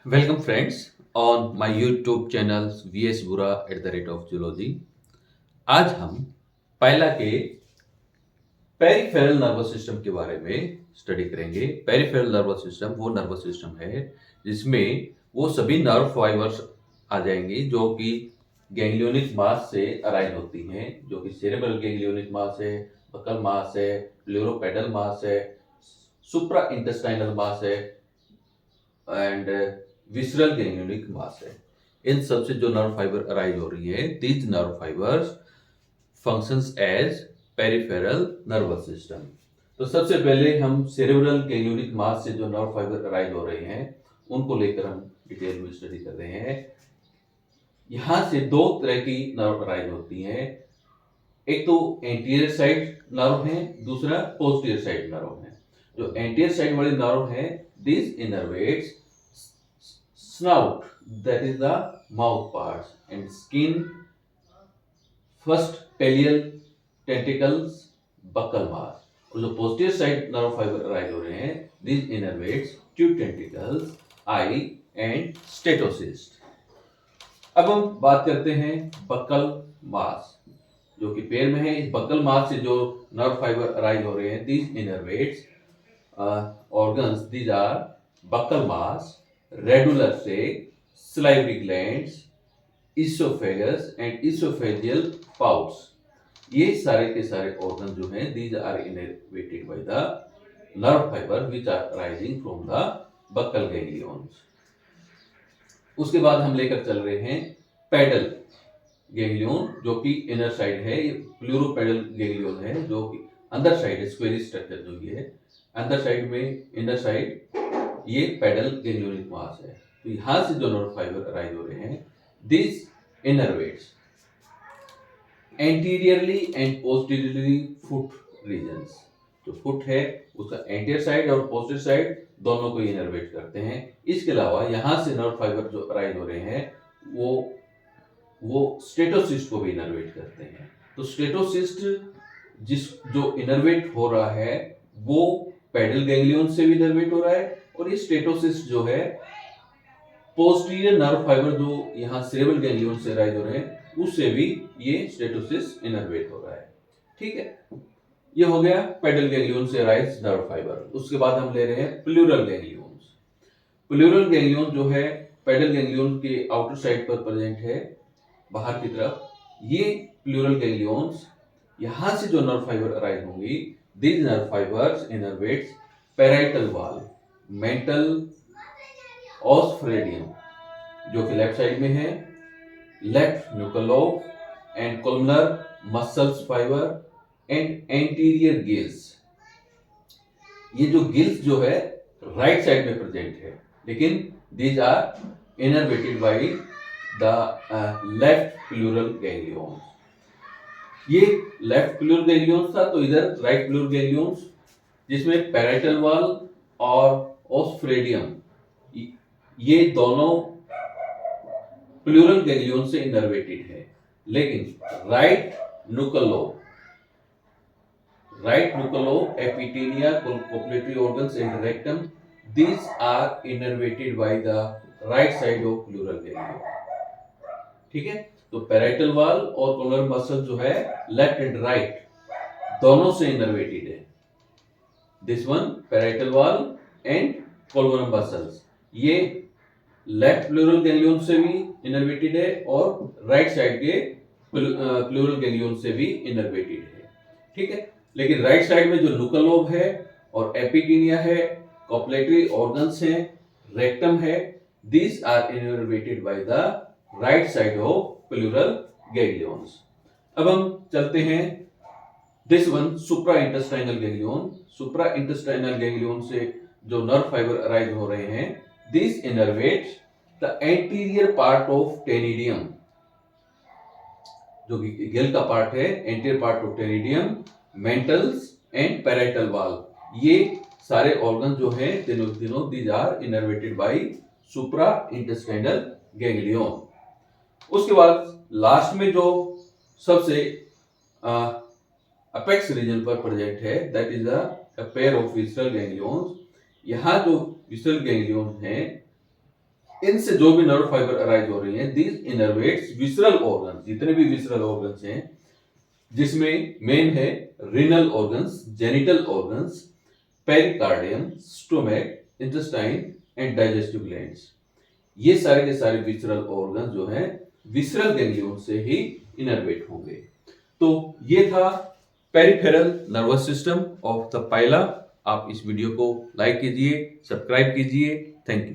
Welcome friends on my YouTube channel VS Bura @Zoology। आज हम पहला के पेरिफेरल नर्वस सिस्टम के बारे में स्टडी करेंगे। पेरिफेरल नर्वस सिस्टम वो नर्वस सिस्टम है जिसमें वो सभी नर्व फाइबर्स आ जाएंगी जो कि गैंग्लियोनिक मास से अराइज होती हैं, जो कि सेरेब्रल गैंग्लियोनिक मास है, बकल मास है, प्लूरोपेडल मास है, सुप्रा इंटेस्टाइनल मास है एंड विसरल गैंग्लियोनिक मास है। इन सब से जो नर्व फाइबर अराइज हो रही है, these nerve fibres functions as peripheral nervous system. तो सबसे पहले हम सेरेब्रल गैंग्लियोनिक मास से जो नर्व फाइबर अराइज हो रहे हैं उनको लेकर हम डिटेल में स्टडी कर रहे हैं। यहां से दो तरह की नर्व अराइज होती हैं, एक तो एंटीरियर साइड नर्व है, दूसरा पोस्टीरियर साइड नर्व है। जो एंटीरियर साइड वाले नर्व है, this इनर्वेट्स snout, that is the mouth parts, and skin, first pallial tentacles, buccal mass। और जो posterior side nerve fiber arise हो रहे हैं, these innervates tube tentacles, eye and stetocyst। अब हम बात करते हैं बक्कल मास, जो कि पैर में है। इस बक्कल मास से जो नर्व फाइबर अराइज हो रहे हैं, these innervates organs, these are buccal mass, रेडुलर से salivary glands, esophagus and esophageal pouch। ये सारे के सारे organ जो हैं, these are innervated by the nerve fiber which are arising from the buccal ganglions। उसके बाद हम लेकर चल रहे हैं पेडल गैंग्लियन, जो कि इनर साइड है। ये प्लूरोपेडल गैंग्लियन है, जो कि अंदर साइड है, स्क्वेरी स्ट्रक्चर जो ये है अंदर साइड में, इनर साइड ये पेडल गैंग्लियोनिक मास है। तो यहां से जो नर्व फाइबर अराइज हो रहे हैं, this innervates anteriorly and posteriorly foot regions. जो फुट है उसका एंटीरियर साइड और पोस्टीरियर साइड दोनों को इनर्वेट करते हैं। इसके अलावा यहां से नर्व फाइबर जो अराइज हो रहे हैं वो स्टेटोसिस्ट को भी इनर्वेट करते हैं। तो स्टेटोसिस्ट जो इनर्वेट हो रहा है वो पेडल गैंग्लियन से भी इनर्वेट हो रहा है, और ये स्टेटोसिस्ट जो है पोस्टीरियर नर्व फाइबर जो यहाँ सेरेब्रल गैंग्लियन से अराइज हो रहे हैं उससे भी ये स्टेटोसिस्ट इनर्वेट हो रहा है। ठीक है, ये हो गया पेडल गैंग्लियन से अराइज नर्व फाइबर। उसके बाद हम ले रहे हैं प्लूरल गैंग्लियन। प्लूरल गैंग्लियन जो है पेडल गैंग्लियन के आउटर साइड पर प्रेजेंट है, बाहर की तरफ। ये प्लूरल गैंग्लियंस यहां से जो नर्व फाइबर अराइज होंगी, these nerve fibres innervates parietal wall, mantle osphradium जो कि लेफ्ट साइड में है, left nuchal lobe and columnar muscles fibre and anterior gills. ये जो गिल्स जो है राइट साइड में प्रेजेंट है, लेकिन these are innervated by the left pleural ganglion. ये लेफ्ट प्लूरल गैंग्लियन था, तो इधर राइट प्लूरल गैंग्लियन जिसमें पैराइटल वॉल और ऑस्फ्रेडियम ये दोनों प्लूरल गैंग्लियन से इनर्वेटेड है। लेकिन right nuchal lobe, epithelia, copulatory organs and rectum, these are innervated by the right side of pleural ganglion। ठीक है, तो पैराइटल वॉल और कोलर मसल जो है लेफ्ट एंड राइट दोनों से इनर्वेटेड है। This one parietal wall and collar muscles ये लेफ्ट प्लूरल गैंग्लियन से भी इनर्वेटेड है और राइट साइड के प्लूरल गैंग्लियन से भी इनर्वेटेड है। ठीक है, लेकिन राइट साइड में जो न्यूक्ल लोब है और एपिटेलिया है, कोपलेटरी ऑर्गन्स हैं, रेक्टम है, these are innervated by the right side of pleural ganglions। अब हम चलते हैं this one supra intestinal ganglion। supra intestinal ganglion से जो नर्व फाइबर अराइज हो रहे हैं, these innervate the anterior part of टेनिडियम, जो कि गिल का पार्ट है, anterior part of ctenidium, mantles and parietal wall. ये सारे ऑर्गन जो हैं तीनों these are innervated by supra intestinal ganglion. उसके बाद लास्ट में जो सबसे अपेक्स रीजन पर प्रेजेंट है, that is a pair of visceral ganglions. यहाँ जो विसरल गैंग्लियन हैं इनसे जो भी नर्व फाइबर अराइज हो रही हैं, दीज इनर्वेट्स विसरल ऑर्गन, जितने भी विसरल ऑर्गन्स हैं, जिसमें मेन है renal organs, genital organs, pericardium, stomach, intestine and digestive glands. ये सारे के सारे विसरल ऑर्गन जो हैं विसरल गैंग्लियन से ही इनर्वेट होंगे। तो ये था peripheral nervous system of the pila. आप इस वीडियो को लाइक कीजिए, सब्सक्राइब कीजिए। Thank you.